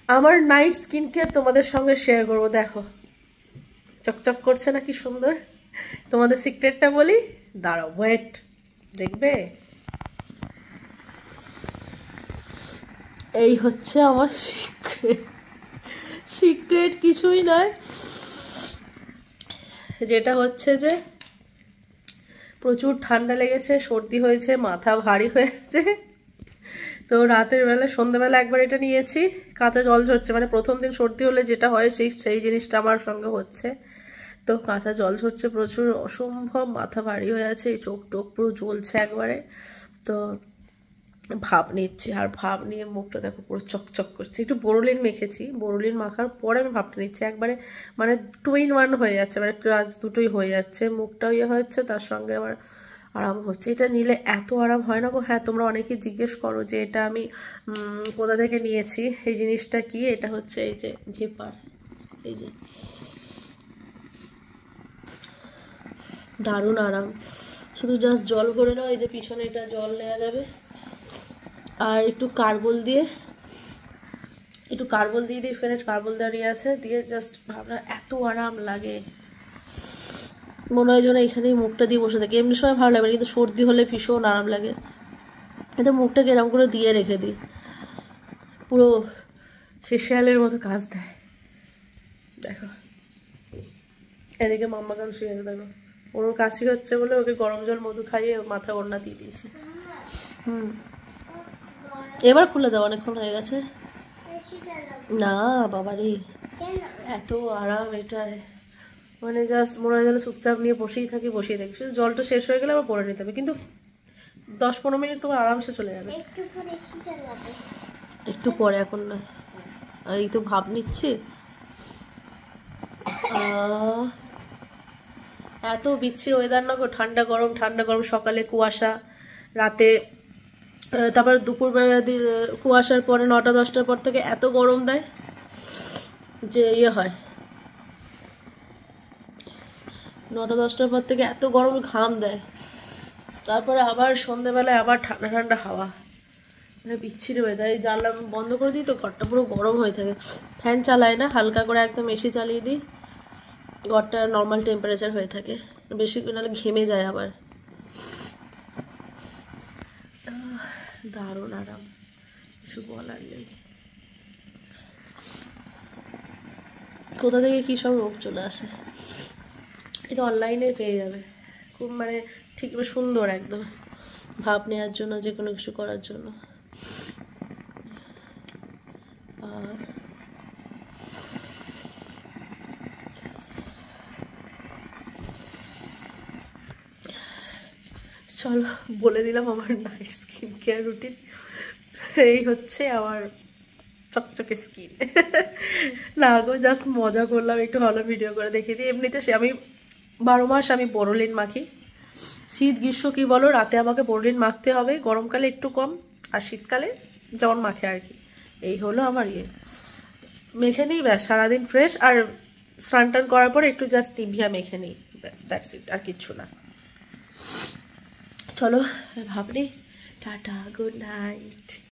আমার night skin care তোমাদের সঙ্গে শেয়ার করব। দেখো চকচক করছে না কি সুন্দর। তোমাদের সিক্রেটটা বলি, দাঁড়াও ওয়েট, দেখবে। এই হচ্ছে আমার সিক্রেট। সিক্রেট কিছুই নয়, যেটা হচ্ছে যে প্রচুর ঠান্ডা লেগেছে, সর্দি হয়েছে, মাথা ভারী হয়েছে। তো রাতের বেলা সন্ধ্যাবেলা একবার এটা নিয়েছি, কাঁচা জল ঝরছে, মানে প্রথম দিন সর্দি হলে যেটা হয় সেই জিনিসটা আমার সঙ্গে হচ্ছে। তো কাঁচা জল ঝরছে প্রচুর, অসম্ভব মাথা ভারী হয়ে আছে, এই চোখ টোক পুরো জ্বলছে একবারে। তো ভাপ নিচ্ছি, আর ভাপ নিয়ে মুখটা দেখো পুরো চকচক করছে। একটু বোরোলিন মেখেছি, বোরোলিন মাখার পরে আমি ভাপটা নিচ্ছি একবারে, মানে 2 in 1 হয়ে যাচ্ছে, মানে কাজ দুটোই হয়ে যাচ্ছে, মুখটাও ইয়ে হচ্ছে, তার সঙ্গে আমার আরাম হচ্ছে। এটা নিলে এত আরাম হয় না গো। হ্যাঁ, তোমরা অনেকেই জিজ্ঞেস করো যে এটা আমি কোথা থেকে নিয়েছি, এই জিনিসটা কি। এটা হচ্ছে এই যে ভেপার, এই যে দারুণ আরাম। শুধু জাস্ট জল ভরে নাও, এই যে পিছনে এটা জল নেওয়া যাবে, আর একটু কার্বল দিয়ে দিই, ফেরেট কার্বল দাঁড়িয়ে আছে, দিয়ে জাস্ট ভাবনা এত আরাম লাগে, মনে হয় যেন এখানেই মুখটা দিয়ে বসে থাকি। এমনি সময় ভালো লাগে, কিন্তু সর্দি হলে ভীষণ আরাম লাগে। কিন্তু মুখটাকে এরকম করে দিয়ে রেখে দিই, পুরো ফেসিয়ালের মতো কাজ দেয়। দেখো এদিকে মাম্মা গান শুয়ে আছে, দেখো ওর কাশি হচ্ছে বলে ওকে গরম জল মধু খাইয়ে মাথা ওড়না দিয়ে দিয়েছি। এবার খুলে দাও, অনেকক্ষণ হয়ে গেছে। না বাবারে, এত আরাম এটায়, মানে জাস্ট মনে হয় যেন চুপচাপ নিয়ে বসেই থাকি। শুধু জলটা শেষ হয়ে গেলে আবার পরে নিতে হবে, কিন্তু 10-15 মিনিট তোমার আরামসে চলে যাবে। একটু পরে, এখন না, এই তো ভাব নিচ্ছি। এত বিচ্ছির ওয়েদার না গো, ঠান্ডা গরম, সকালে কুয়াশা, রাতে, তারপর দুপুরবেলা কুয়াশার পরে 9টা-10টার পর থেকে এত গরম দেয় যে ইয়ে হয়, 9টা-10টার পর থেকে এত গরম ঘাম দেয়, তারপরে আবার সন্ধ্যেবেলায় আবার ঠান্ডা ঠান্ডা হাওয়া, মানে বিচ্ছিরি ওয়েদার। এই জানলা বন্ধ করে দিই তো ঘরটা পুরো গরম হয়ে থাকে। ফ্যান চালাই না, হালকা করে একদম এসি চালিয়ে দিই, ঘরটা নর্মাল টেম্পারেচার হয়ে থাকে, বেশি নাহলে ঘেমে যায় আবার। দারুণ আরাম, কিছু বলার নেই। কোথা থেকে কী সব রোগ চলে আসে। এটা অনলাইনে পেয়ে যাবে, খুব মানে ঠিক সুন্দর একদম, ভাপ নেওয়ার জন্য, যে কোনো কিছু করার জন্য। চলো বলে দিলাম আমার নাইট স্কিন কেয়ার রুটিন। এই হচ্ছে আমার চকচকে স্কিন। না গো, জাস্ট মজা করলাম, একটু ভালো ভিডিও করে দেখিয়ে দিই। এমনিতে আমি 12 মাস আমি বোরোলিন মাখি, শীত গ্রীষ্ম কি বলো, রাতে আমাকে বোরোলিন মাখতে হবে, গরমকালে একটু কম, আর শীতকালে যেমন মাখে আর কি। এই হলো আমার ইয়ে, মেখে নিই ব্যাস, সারাদিন ফ্রেশ। আর স্নান টান করার পরে একটু জাস্ট নিভিয়া মেখে নিই, ব্যাস, দ্যাটস ইট, আর কিচ্ছু না। চলো ভাবনি, টাটা, গুড নাইট।